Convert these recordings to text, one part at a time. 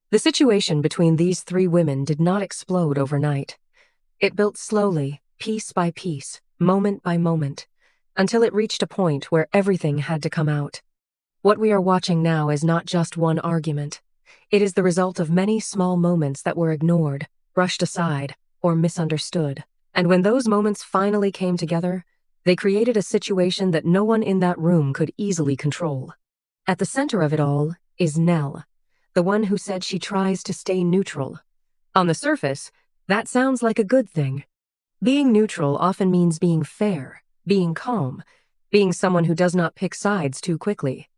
The situation between these three women did not explode overnight. It built slowly, piece by piece, moment by moment, until it reached a point where everything had to come out. What we are watching now is not just one argument. It is the result of many small moments that were ignored, brushed aside, or misunderstood. And when those moments finally came together, they created a situation that no one in that room could easily control. At the center of it all is Nell, the one who said she tries to stay neutral. On the surface, that sounds like a good thing. Being neutral often means being fair, being calm, being someone who does not pick sides too quickly.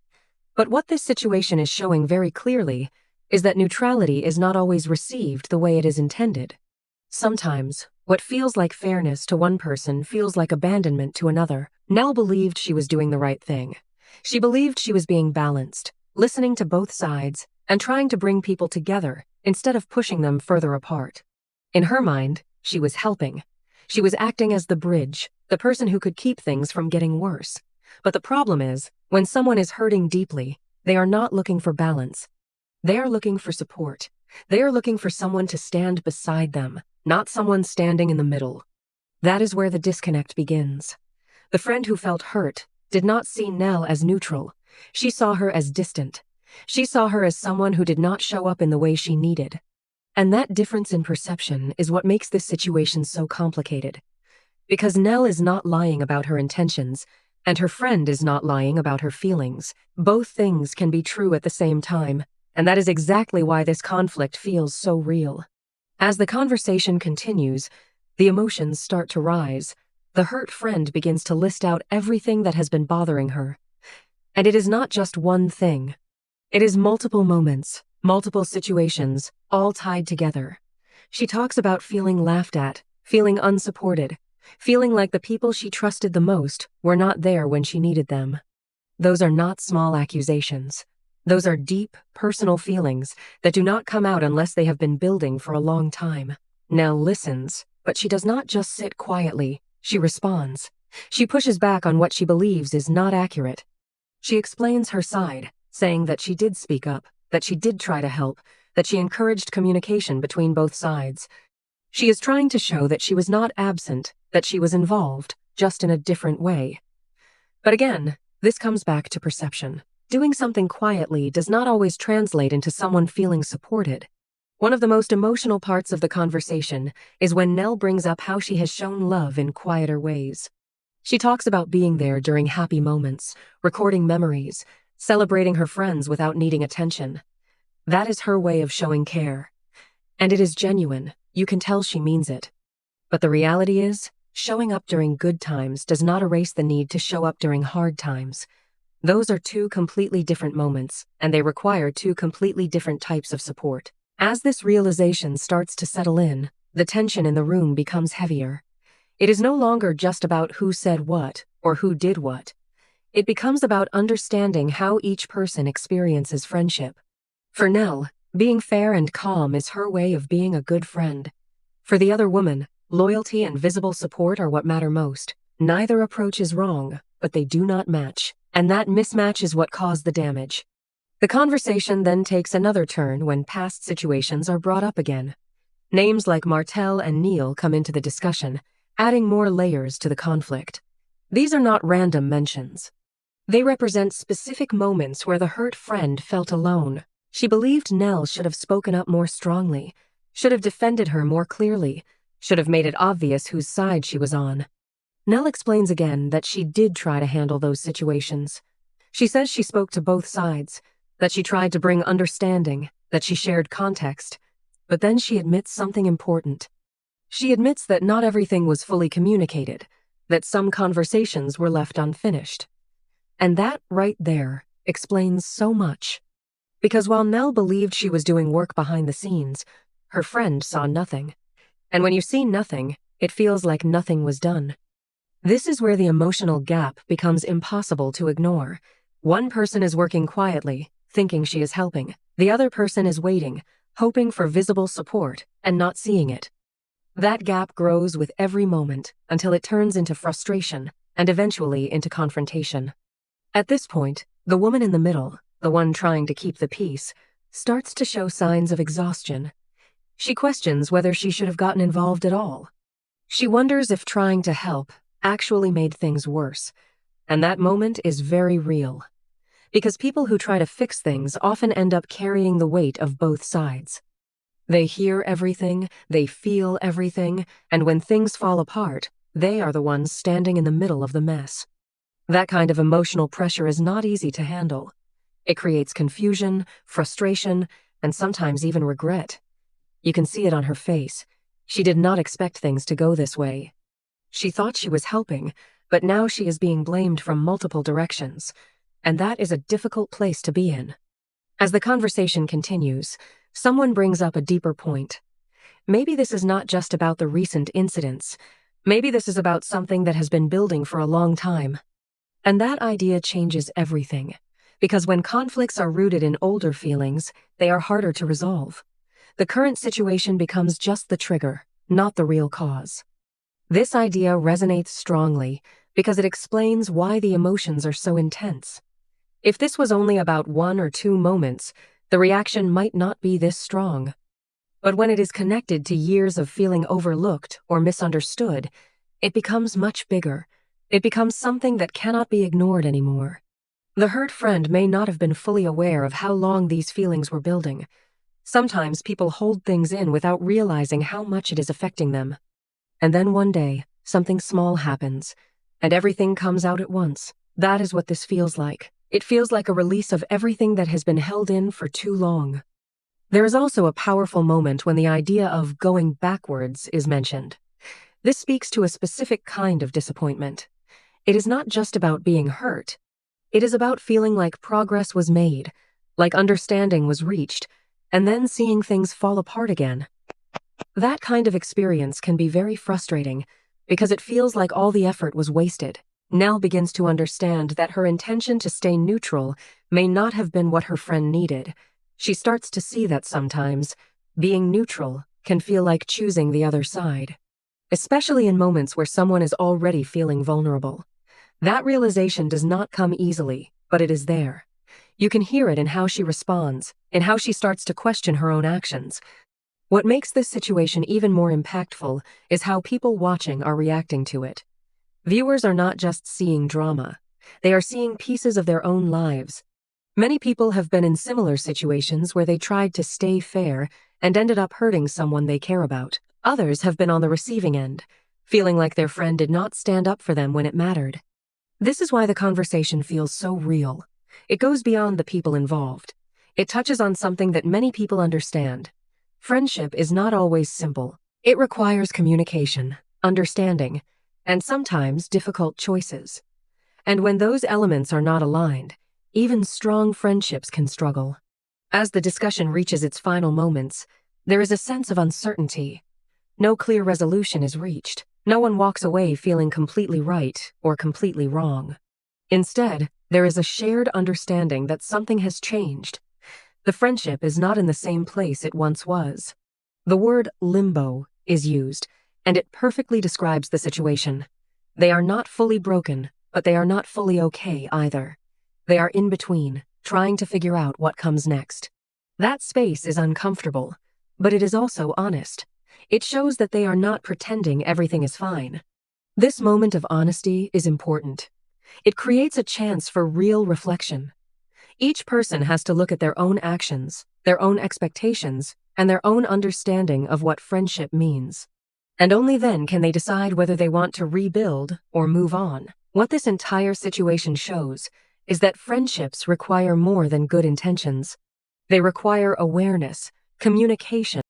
But what this situation is showing very clearly is that neutrality is not always received the way it is intended. Sometimes, what feels like fairness to one person feels like abandonment to another. Nell believed she was doing the right thing. She believed she was being balanced, listening to both sides, and trying to bring people together instead of pushing them further apart. In her mind, she was helping. She was acting as the bridge, the person who could keep things from getting worse. But the problem is, when someone is hurting deeply, they are not looking for balance. They are looking for support. They are looking for someone to stand beside them, not someone standing in the middle. That is where the disconnect begins. The friend who felt hurt did not see Nell as neutral. She saw her as distant. She saw her as someone who did not show up in the way she needed. And that difference in perception is what makes this situation so complicated. Because Nell is not lying about her intentions, and her friend is not lying about her feelings. Both things can be true at the same time, and that is exactly why this conflict feels so real. As the conversation continues, the emotions start to rise. The hurt friend begins to list out everything that has been bothering her. And it is not just one thing. It is multiple moments, multiple situations, all tied together. She talks about feeling laughed at, feeling unsupported, feeling like the people she trusted the most were not there when she needed them. Those are not small accusations. Those are deep, personal feelings that do not come out unless they have been building for a long time. Nell listens, but she does not just sit quietly. She responds. She pushes back on what she believes is not accurate. She explains her side, saying that she did speak up, that she did try to help, that she encouraged communication between both sides. She is trying to show that she was not absent, that she was involved, just in a different way. But again, this comes back to perception. Doing something quietly does not always translate into someone feeling supported. One of the most emotional parts of the conversation is when Nell brings up how she has shown love in quieter ways. She talks about being there during happy moments, recording memories, celebrating her friends without needing attention. That is her way of showing care. And it is genuine. You can tell she means it. But the reality is, showing up during good times does not erase the need to show up during hard times. Those are two completely different moments, and they require two completely different types of support. As this realization starts to settle in, the tension in the room becomes heavier. It is no longer just about who said what or who did what. It becomes about understanding how each person experiences friendship. For Nell, being fair and calm is her way of being a good friend. For the other woman, loyalty and visible support are what matter most. Neither approach is wrong, but they do not match. And that mismatch is what caused the damage. The conversation then takes another turn when past situations are brought up again. Names like Martell and Nell come into the discussion, adding more layers to the conflict. These are not random mentions. They represent specific moments where the hurt friend felt alone. She believed Nell should have spoken up more strongly, should have defended her more clearly, should have made it obvious whose side she was on. Nell explains again that she did try to handle those situations. She says she spoke to both sides, that she tried to bring understanding, that she shared context. But then she admits something important. She admits that not everything was fully communicated, that some conversations were left unfinished. And that, right there, explains so much. Because while Nell believed she was doing work behind the scenes, her friend saw nothing. And when you see nothing, it feels like nothing was done. This is where the emotional gap becomes impossible to ignore. One person is working quietly, thinking she is helping. The other person is waiting, hoping for visible support, and not seeing it. That gap grows with every moment until it turns into frustration and eventually into confrontation. At this point, the woman in the middle, the one trying to keep the peace, starts to show signs of exhaustion. She questions whether she should have gotten involved at all. She wonders if trying to help actually made things worse. And that moment is very real. Because people who try to fix things often end up carrying the weight of both sides. They hear everything, they feel everything, and when things fall apart, they are the ones standing in the middle of the mess. That kind of emotional pressure is not easy to handle. It creates confusion, frustration, and sometimes even regret. You can see it on her face. She did not expect things to go this way. She thought she was helping, but now she is being blamed from multiple directions, and that is a difficult place to be in. As the conversation continues, someone brings up a deeper point. Maybe this is not just about the recent incidents. Maybe this is about something that has been building for a long time. And that idea changes everything, because when conflicts are rooted in older feelings, they are harder to resolve. The current situation becomes just the trigger, not the real cause. This idea resonates strongly because it explains why the emotions are so intense. If this was only about 1 or 2 moments, the reaction might not be this strong. But when it is connected to years of feeling overlooked or misunderstood, it becomes much bigger. It becomes something that cannot be ignored anymore. The hurt friend may not have been fully aware of how long these feelings were building. Sometimes people hold things in without realizing how much it is affecting them. And then one day, something small happens, and everything comes out at once. That is what this feels like. It feels like a release of everything that has been held in for too long. There is also a powerful moment when the idea of going backwards is mentioned. This speaks to a specific kind of disappointment. It is not just about being hurt. It is about feeling like progress was made, like understanding was reached, and then seeing things fall apart again. That kind of experience can be very frustrating because it feels like all the effort was wasted. Nell begins to understand that her intention to stay neutral may not have been what her friend needed. She starts to see that sometimes being neutral can feel like choosing the other side, especially in moments where someone is already feeling vulnerable. That realization does not come easily, but it is there. You can hear it in how she responds, in how she starts to question her own actions. What makes this situation even more impactful is how people watching are reacting to it. Viewers are not just seeing drama. They are seeing pieces of their own lives. Many people have been in similar situations where they tried to stay fair and ended up hurting someone they care about. Others have been on the receiving end, feeling like their friend did not stand up for them when it mattered. This is why the conversation feels so real. It goes beyond the people involved. It touches on something that many people understand. Friendship is not always simple. It requires communication, understanding, and sometimes difficult choices. And when those elements are not aligned, even strong friendships can struggle. As the discussion reaches its final moments, there is a sense of uncertainty. No clear resolution is reached. No one walks away feeling completely right or completely wrong. Instead, there is a shared understanding that something has changed. The friendship is not in the same place it once was. The word limbo is used, and it perfectly describes the situation. They are not fully broken, but they are not fully okay either. They are in between, trying to figure out what comes next. That space is uncomfortable, but it is also honest. It shows that they are not pretending everything is fine. This moment of honesty is important. It creates a chance for real reflection. Each person has to look at their own actions, their own expectations, and their own understanding of what friendship means. And only then can they decide whether they want to rebuild or move on. What this entire situation shows is that friendships require more than good intentions. They require awareness, communication,